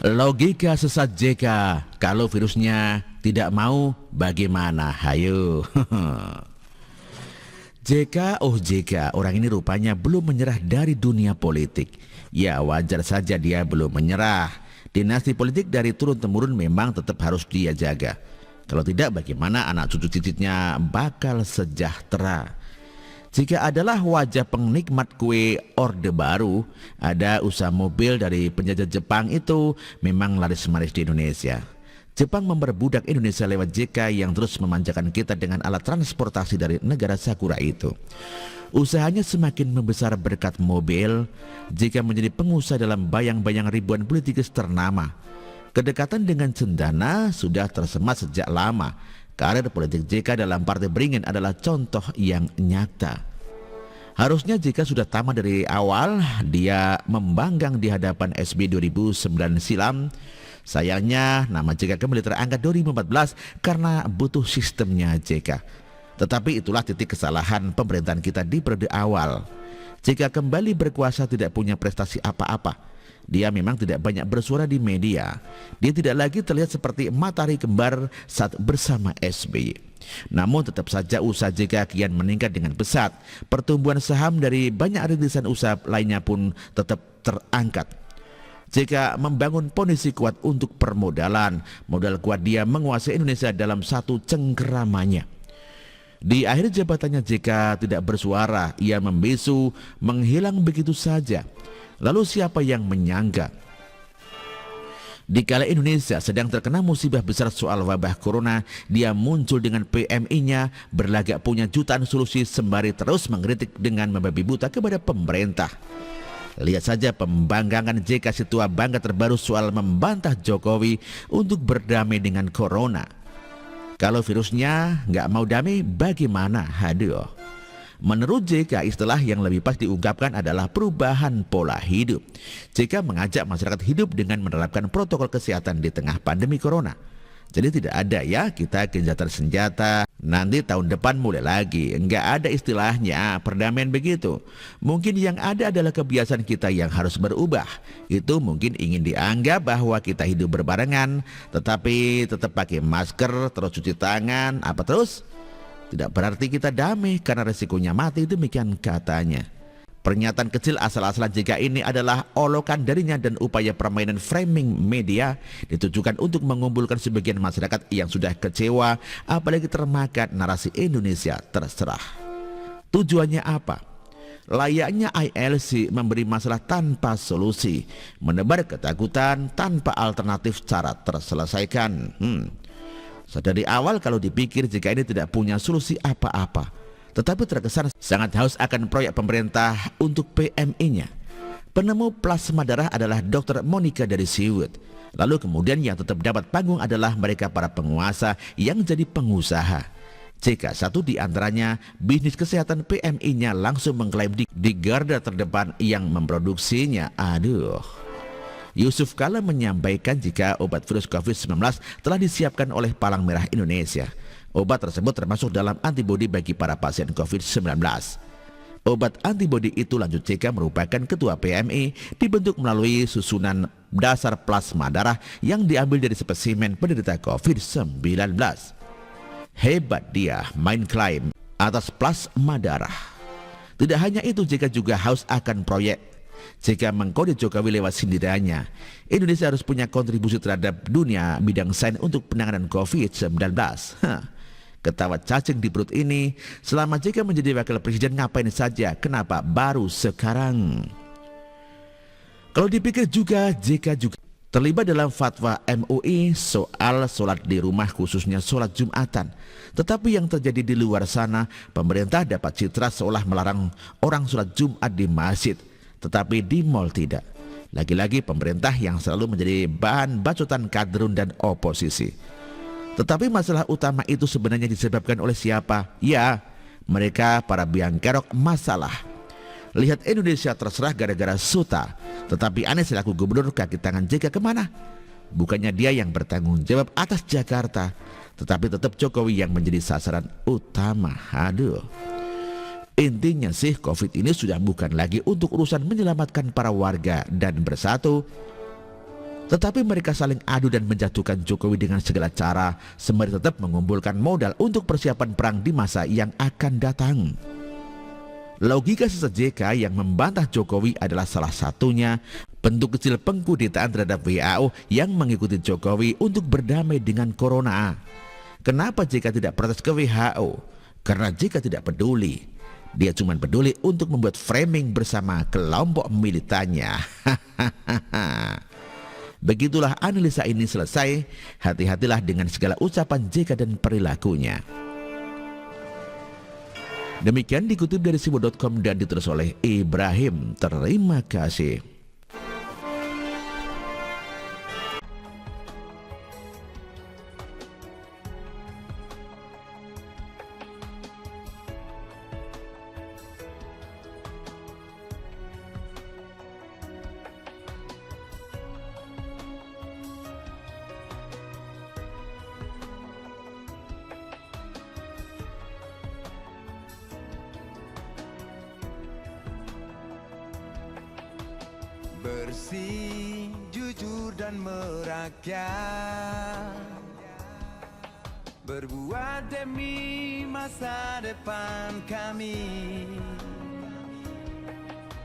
Logika sesat JK, kalau virusnya tidak mau bagaimana? Hayo. JK, orang ini rupanya belum menyerah dari dunia politik. Ya wajar saja dia belum menyerah. Dinasti politik dari turun-temurun memang tetap harus dia jaga. Kalau tidak bagaimana anak cucu cicitnya bakal sejahtera. Jika adalah wajah penikmat kue Orde Baru, ada usaha mobil dari penjajah Jepang itu memang laris-manis di Indonesia. Jepang memperbudak Indonesia lewat JK yang terus memanjakan kita dengan alat transportasi dari negara Sakura itu. Usahanya semakin membesar berkat mobil. JK menjadi pengusaha dalam bayang-bayang ribuan politikus ternama. Kedekatan dengan cendana sudah tersemat sejak lama. Karir politik JK dalam Partai Beringin adalah contoh yang nyata. Harusnya JK sudah tamat dari awal, dia membanggang di hadapan SB 2009 silam. Sayangnya nama JK kembali terangkat 2014 karena butuh sistemnya JK. Tetapi itulah titik kesalahan pemerintahan kita di periode awal. JK kembali berkuasa tidak punya prestasi apa-apa. Dia memang tidak banyak bersuara di media. Dia tidak lagi terlihat seperti matahari kembar saat bersama SBY. Namun tetap saja usaha JK kian meningkat dengan pesat. Pertumbuhan saham dari banyak rintisan usaha lainnya pun tetap terangkat. JK membangun pondasi kuat untuk permodalan. Modal kuat dia menguasai Indonesia dalam satu cengkeramannya. Di akhir jabatannya JK tidak bersuara. Ia membisu, menghilang begitu saja. Lalu siapa yang menyangka? Dikala Indonesia sedang terkena musibah besar soal wabah corona, dia muncul dengan PMI-nya, berlagak punya jutaan solusi sembari terus mengkritik dengan membabi buta kepada pemerintah. Lihat saja pembanggangan JK si tua bangga terbaru soal membantah Jokowi untuk berdamai dengan corona. Kalau virusnya nggak mau damai, bagaimana? Haduh. Menurut JK, istilah yang lebih pas diungkapkan adalah perubahan pola hidup. JK mengajak masyarakat hidup dengan menerapkan protokol kesehatan di tengah pandemi corona. Jadi tidak ada ya kita gencatan senjata, nanti tahun depan mulai lagi. Enggak ada istilahnya perdamaian begitu. Mungkin yang ada adalah kebiasaan kita yang harus berubah. Itu mungkin ingin dianggap bahwa kita hidup berbarengan, tetapi tetap pakai masker, terus cuci tangan, apa terus? Tidak berarti kita damai karena resikonya mati, demikian katanya. Pernyataan kecil asal-asalan JK ini adalah olokan darinya dan upaya permainan framing media ditujukan untuk mengumpulkan sebagian masyarakat yang sudah kecewa apalagi termakan narasi Indonesia terserah. Tujuannya apa? Layaknya ILC memberi masalah tanpa solusi, menebar ketakutan tanpa alternatif cara terselesaikan. Dari awal kalau dipikir JK ini tidak punya solusi apa-apa, tetapi terkesan sangat haus akan proyek pemerintah untuk PMI-nya. Penemu plasma darah adalah Dr. Monica dari Siwut. Lalu kemudian yang tetap dapat panggung adalah mereka para penguasa yang jadi pengusaha. JK satu di antaranya bisnis kesehatan PMI-nya langsung mengklaim di garda terdepan yang memproduksinya. Aduh. Yusuf Kala menyampaikan jika obat virus COVID-19 telah disiapkan oleh Palang Merah Indonesia. Obat tersebut termasuk dalam antibodi bagi para pasien COVID-19. Obat antibodi itu lanjut JK merupakan ketua PMI dibentuk melalui susunan dasar plasma darah yang diambil dari spesimen penderita COVID-19. Hebat dia main klaim atas plasma darah. Tidak hanya itu, JK juga haus akan proyek. JK mengkode Jokowi lewat sindirannya. Indonesia harus punya kontribusi terhadap dunia bidang sains untuk penanganan COVID-19. Ketawa cacing di perut ini, selama JK menjadi wakil presiden ngapain saja, kenapa baru sekarang? Kalau dipikir juga, JK juga terlibat dalam fatwa MUI soal sholat di rumah khususnya sholat Jumatan. Tetapi yang terjadi di luar sana, pemerintah dapat citra seolah melarang orang sholat Jumat di masjid. Tetapi di mal tidak. Lagi-lagi pemerintah yang selalu menjadi bahan bacotan kadrun dan oposisi. Tetapi masalah utama itu sebenarnya disebabkan oleh siapa? Ya, mereka para biang kerok masalah. Lihat Indonesia terserah gara-gara Suta. Tetapi Anies selaku gubernur kaki tangan JK kemana? Bukannya dia yang bertanggung jawab atas Jakarta, tetapi tetap Jokowi yang menjadi sasaran utama. Aduh. Intinya sih COVID ini sudah bukan lagi untuk urusan menyelamatkan para warga dan bersatu, Tetapi mereka saling adu dan menjatuhkan Jokowi dengan segala cara, sembari tetap mengumpulkan modal untuk persiapan perang di masa yang akan datang. Logika sesat JK yang membantah Jokowi adalah salah satunya bentuk kecil pengkudetaan terhadap WHO yang mengikuti Jokowi untuk berdamai dengan corona. Kenapa JK tidak protes ke WHO? Karena JK tidak peduli. Dia cuma peduli untuk membuat framing bersama kelompok militannya. Begitulah analisa ini selesai. Hati-hatilah dengan segala ucapan JK dan perilakunya. Demikian dikutip dari siwo.com dan ditulis oleh Ibrahim. Terima kasih. Bersih, jujur dan merakyat, berbuat demi masa depan kami.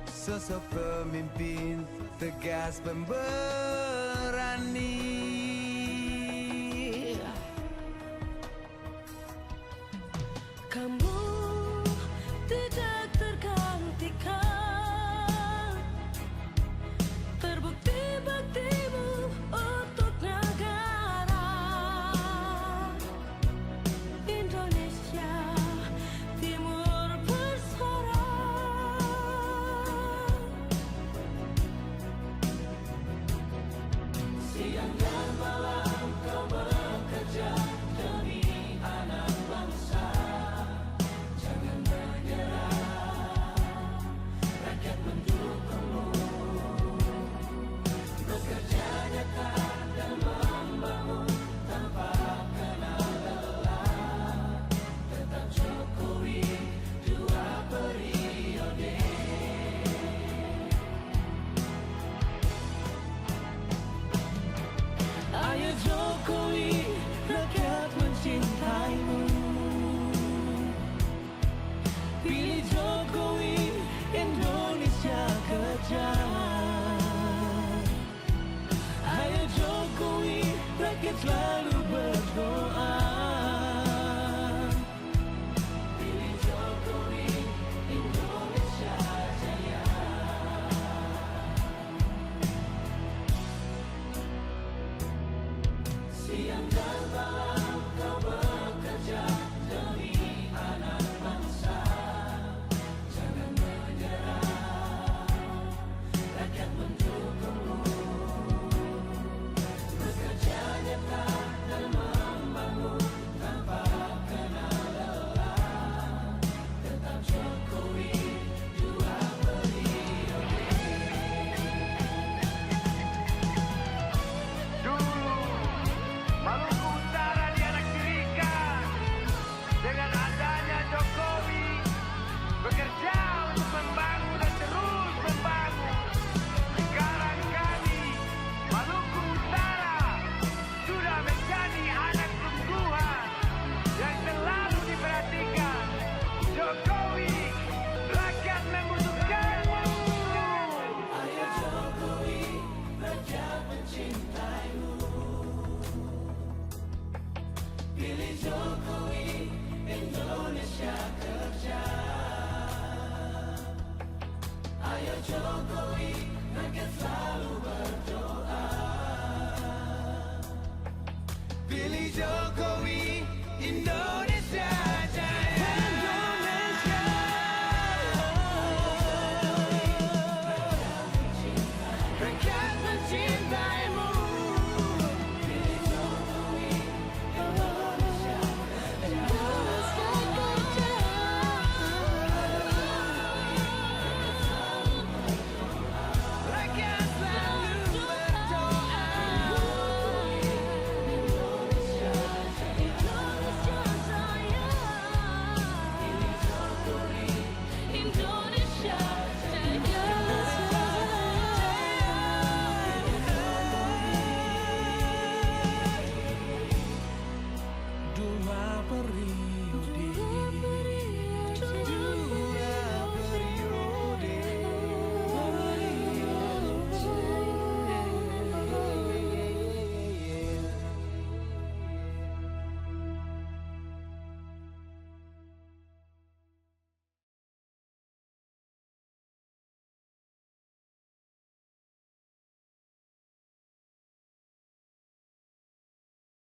Sosok pemimpin tegas pemberani. Kamu tidak tergantikan, terbukti baktimu untuk negara Indonesia Timur bersuara. Siang dan malam kau bekerja demi anak bangsa. Jangan menyerah, rakyat mendukungmu. Bekerja nyata dan membangun tanpa kenal lelah. Tetap Jokowi 2 periode. Ayo Jokowi, rakyat mencintaimu. Pilih Jokowi, Indonesia kejar. Ayo Jokowi, rakyat selalu berdoa. Pilih Jokowi, Indonesia jaya. Siang dan malam kau bekerja demi anak bangsa. Jangan menyerah, rakyat mendukungmu. Bekerja nyata dan membangun tanpa kenal lelah. Tetap Jokowi 2 periode. Dulu Maluku Utara dianaktirikan. Dengan adanya Jokowi bekerja untuk membangun dan terus membangun. Sekarang kami Maluku Utara sudah menjadi anak sungguhan yang selalu diperhatikan. Jokowi, rakyat membutuhkanmu. Ayo Jokowi, rakyat mencintaimu. Pilih Jokowi, Indonesia kerja. Ayo Jokowi, rakyat selalu berdoa. Pilih Jokowi.